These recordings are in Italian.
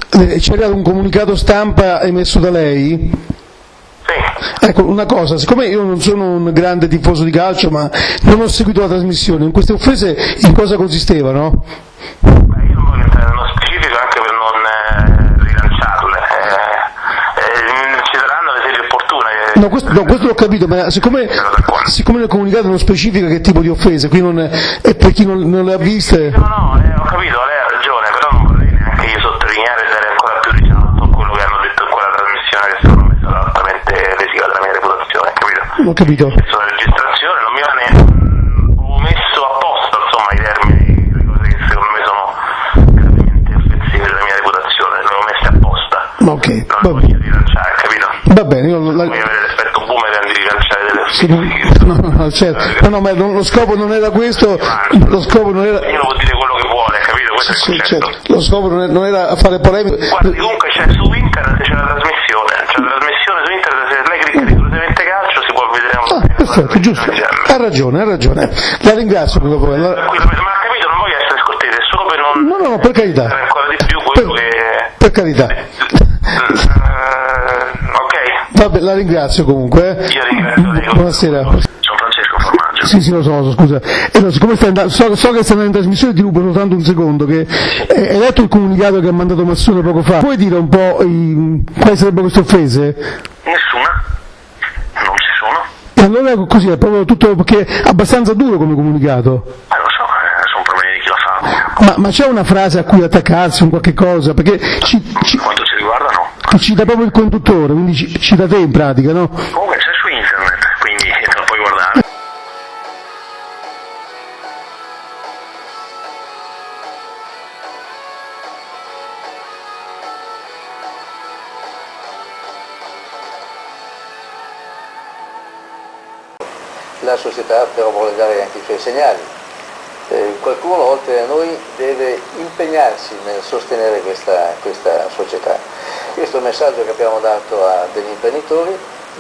C'è arrivato un comunicato stampa emesso da lei? Sì. Ecco, una cosa, siccome io non sono un grande tifoso di calcio, ma non ho seguito la trasmissione, in queste offese in cosa consistevano? Io non voglio entrare nello specifico anche per non rilanciarle. Ci saranno le sedi opportune. No, questo l'ho capito, ma siccome nel comunicato non specifica che tipo di offese, qui non è per chi non le ha viste. No, ho capito, lei ha ragione, però non vorrei neanche io sottolineare e dare ancora più risalto quello che hanno detto in quella trasmissione, che secondo me è stata altamente lesiva della mia reputazione, capito? Ho capito. Sulla registrazione non mi va ne ho messo apposta, insomma, i termini, le cose che secondo me sono gravemente offensive della mia reputazione, le ho messe apposta. Ok, non le voglio rilanciare, capito? Va bene, io voglio avere l'effetto boomerang di rilanciare delle certo. No, ma lo scopo non era questo, lo scopo non era... Ognuno può dire quello che vuole, capito? Questo è il concetto. Certo. Lo scopo non era fare polemica. Guardi, comunque c'è su internet, c'è la trasmissione su internet, se lei clicca rigorosamente calcio si può vedere perfetto, giusto. Ha ragione. La ringrazio proprio. Ma ha capito, non voglio essere scortese, è solo per non... No, per carità. Ancora di più quello che... Per carità. Ok. Vabbè, la ringrazio comunque. Io ringrazio lei. Buonasera. Sono Francesco Formaggio. Sì, lo so, scusa. No, siccome so che stai andando in trasmissione, ti rubo soltanto un secondo, che hai letto il comunicato che ha mandato Massone poco fa. Puoi dire un po' quali sarebbero queste offese? Nessuna. Non ci sono. E allora così, è proprio tutto, perché è abbastanza duro come comunicato. Lo so, sono problemi di chi la fa. Ma c'è una frase a cui attaccarsi, un qualche cosa? Perché Quanto ci riguarda no. Cita proprio il conduttore, quindi cita te in pratica, no? Comunque c'è su internet, quindi te lo puoi guardare. La società però vuole dare anche i suoi segnali. Qualcuno oltre a noi deve impegnarsi nel sostenere questa società. Questo è il messaggio che abbiamo dato a degli imprenditori,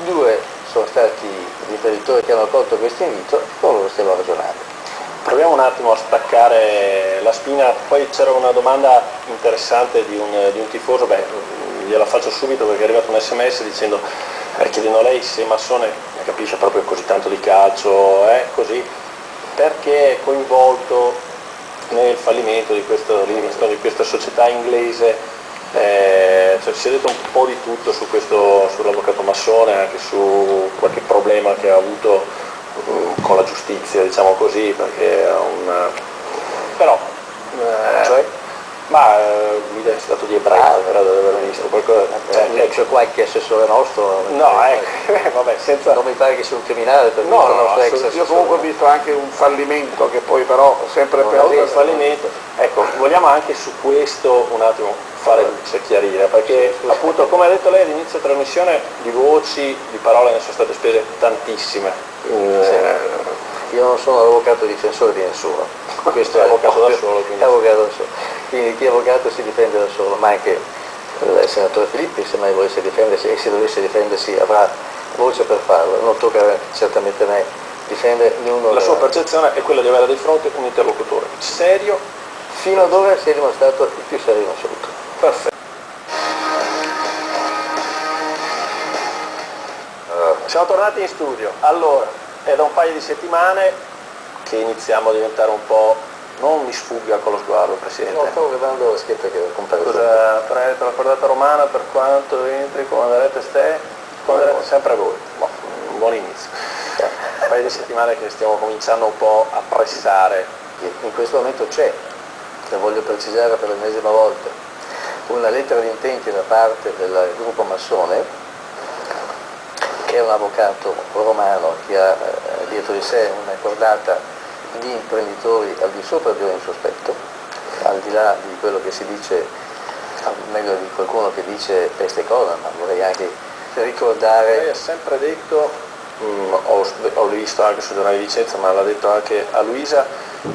2 sono stati gli imprenditori che hanno accolto questo invito, con loro stiamo ragionando. Proviamo un attimo a staccare la spina, poi c'era una domanda interessante di un tifoso, gliela faccio subito perché è arrivato un sms dicendo, chiedendo a lei se Massone capisce proprio così tanto di calcio, così, perché è coinvolto nel fallimento di questo Livingston, di questa società inglese. Si è detto un po' di tutto sull'avvocato Massone, anche su qualche problema che ha avuto con la giustizia, diciamo così, perché è però guida è stato di ebraico, credo di aver visto qualcosa. C'è qualche assessore nostro? No, vabbè, senza... Non mi pare che sia un criminale per io comunque ho visto anche un fallimento che poi però sempre per il fallimento. Ecco, vogliamo anche su questo un attimo fare luce, chiarire, perché appunto come ha detto lei all'inizio della trasmissione di voci, di parole ne sono state spese tantissime. Io non sono avvocato difensore di nessuno, questo è avvocato da solo, quindi chi è avvocato si difende da solo, ma anche il senatore Filippi se mai volesse difendersi, e se dovesse difendersi avrà voce per farlo, non tocca certamente a me difendere ognuno. La sua percezione è quella di avere di fronte un interlocutore serio, fino ad ora si è dimostrato il più serio in assoluto. Perfetto. Siamo tornati in studio. Allora, è da un paio di settimane che iniziamo a diventare un po'... Non mi sfugga con lo sguardo, Presidente. No, stavo guardando la schietta che ho comprato. Cosa farete la cordata romana per quanto entri, comanderete sempre voi. Un buon inizio. Un paio di settimane che stiamo cominciando un po' a pressare. In questo momento c'è, lo voglio precisare per l'ennesima volta, una lettera di intenti da parte del gruppo Massone, che è un avvocato romano che ha dietro di sé una cordata di imprenditori al di sopra di ogni sospetto, al di là di quello che si dice, meglio di qualcuno che dice peste cosa, ma vorrei anche ricordare... Lei ha sempre detto, ho visto anche sul giornale di Vicenza, ma l'ha detto anche a Luisa,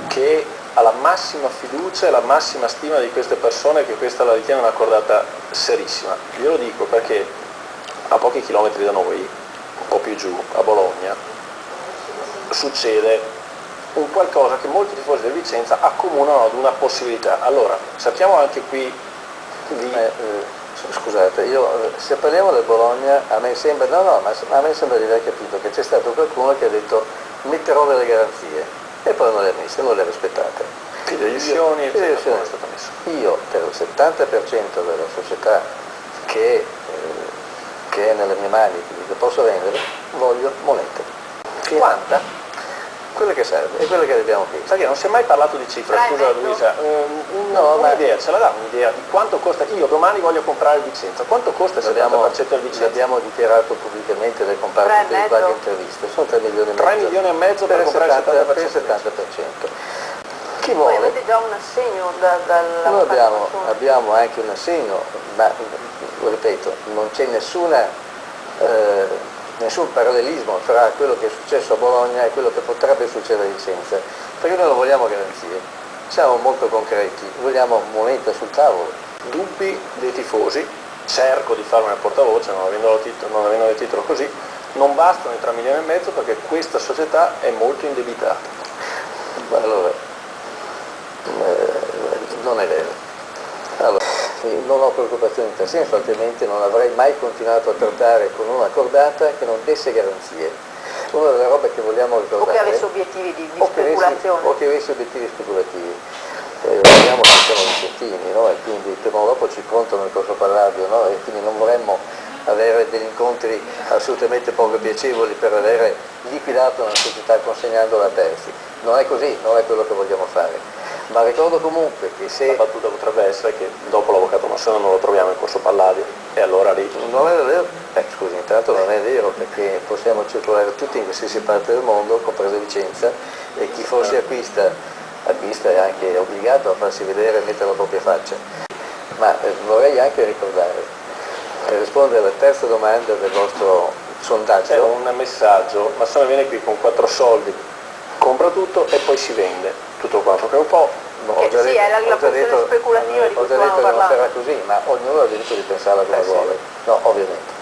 che ha la massima fiducia e la massima stima di queste persone, che questa la ritiene una cordata serissima. Glielo dico perché a pochi chilometri da noi, un po' più giù, a Bologna, succede un qualcosa che molti tifosi del Vicenza accomunano ad una possibilità. Allora, cerchiamo anche qui Scusate, se parliamo del Bologna, a me sembra, a me sembra di aver capito che c'è stato qualcuno che ha detto metterò delle garanzie e poi non le ha messe, non le ha rispettate. Fideiussioni, eccetera, è stato messo. Io per il 70% della società che è nelle mie mani, quindi che posso vendere, voglio monete. Quanta? Quelle che serve, è quelle che abbiamo chiesto. Perché non si è mai parlato di cifra, scusa Luisa, un'idea, ce la dà un'idea di quanto costa? Io domani voglio comprare il Vicenza, quanto costa il 70% del Vicenza? L'abbiamo dichiarato pubblicamente nel comparto di qualche intervista, sono 3 milioni e mezzo. 3 milioni e mezzo per comprare il 70%. Per il 70%. Chi Voi vuole? avete già un assegno dalla Noi abbiamo anche un assegno, ma ripeto, non c'è nessun parallelismo tra quello che è successo a Bologna e quello che potrebbe succedere a Vicenza, perché noi non vogliamo garanzie, siamo molto concreti, vogliamo moneta sul tavolo. Dubbi dei tifosi, cerco di farmi il portavoce, non avendo il titolo così, non bastano i 3 milioni e mezzo perché questa società è molto indebitata. Allora, non è vero. Allora, non ho preoccupazioni in tal senso, altrimenti non avrei mai continuato a trattare con una cordata che non desse garanzie. Una delle robe che vogliamo ricordare... O che avesse obiettivi di speculazione. O che avesse obiettivi speculativi. Vediamo che siamo vicentini, no? E quindi prima o dopo ci contano il corso Palladio, no? E quindi non vorremmo avere degli incontri assolutamente poco piacevoli per avere liquidato una società consegnandola a terzi. Non è così, non è quello che vogliamo fare. Ma ricordo comunque che se... La battuta potrebbe essere che dopo l'avvocato Massone non lo troviamo in corso Palladio e allora lì... Non è vero? Scusi, intanto non è vero perché possiamo circolare tutti in qualsiasi parte del mondo, compresa Vicenza, e chi forse acquista è anche obbligato a farsi vedere e mettere la propria faccia. Ma vorrei anche ricordare, per rispondere alla terza domanda del vostro sondaggio... C'è un messaggio, Massone viene qui con 4 soldi, compra tutto e poi si vende tutto quanto, che è un po'... Ho già sì, è la questione speculativa di cui stavamo che non parlando. sarà così, ma ognuno ha il diritto di pensarla come vuole. No, ovviamente.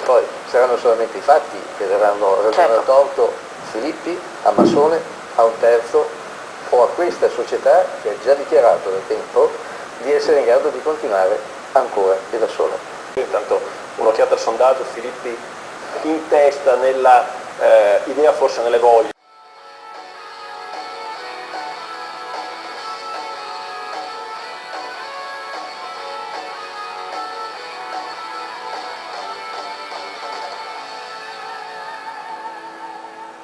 Poi saranno solamente i fatti che daranno ragione al torto Filippi, a Massone, a un terzo o a questa società che ha già dichiarato da tempo di essere in grado di continuare ancora e da sola. Intanto un'occhiata al sondaggio, Filippi in testa nella idea, forse nelle voglie